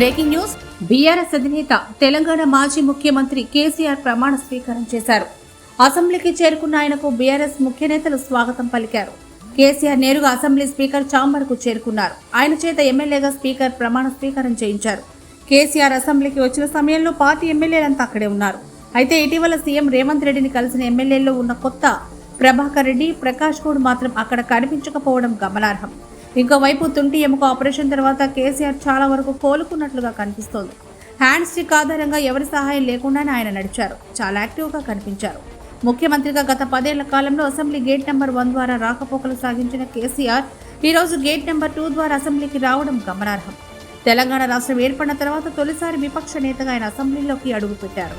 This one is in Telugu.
Breaking news. బీఆర్ఎస్ అధినేత తెలంగాణ మాజీ ముఖ్యమంత్రి కేసీఆర్ ప్రమాణ స్వీకారం చేశారు. అసెంబ్లీకి చేరుకున్న ఆయనకు బీఆర్ఎస్ ముఖ్య నేతలు స్వాగతం పలికారు. కేసీఆర్ నేరుగా అసెంబ్లీ స్పీకర్ ఛాంబర్ కు చేరుకున్నారు. ఆయన చేత ఎమ్మెల్యేగా స్పీకర్ ప్రమాణ స్వీకారం చేయించారు. కేసీఆర్ అసెంబ్లీకి వచ్చిన సమయంలో పార్టీ ఎమ్మెల్యేలంతా అక్కడే ఉన్నారు. అయితే ఇటీవల సీఎం రేవంత్ రెడ్డిని కలిసిన ఎమ్మెల్యేల్లో ఉన్న కొత్త ప్రభాకర్ రెడ్డి, ప్రకాష్ గౌడ్ మాత్రం అక్కడ కనిపించకపోవడం గమనార్హం. ఇంకోవైపు తుంటి ఎముక ఆపరేషన్ తర్వాత కేసీఆర్ చాలా వరకు కోలుకున్నట్లుగా కనిపిస్తోంది. హ్యాండ్ స్టిక్ ఆధారంగా ఎవరి సహాయం లేకుండానే ఆయన నడిచారు. చాలా యాక్టివ్గా కనిపించారు. ముఖ్యమంత్రిగా గత 10 ఏళ్ల కాలంలో అసెంబ్లీ గేట్ నెంబర్ 1 ద్వారా రాకపోకలు సాగించిన కేసీఆర్ ఈరోజు గేట్ నెంబర్ 2 ద్వారా అసెంబ్లీకి రావడం గమనార్హం. తెలంగాణ రాష్ట్రం ఏర్పడిన తర్వాత తొలిసారి విపక్ష నేతగా ఆయన అసెంబ్లీలోకి అడుగుపెట్టారు.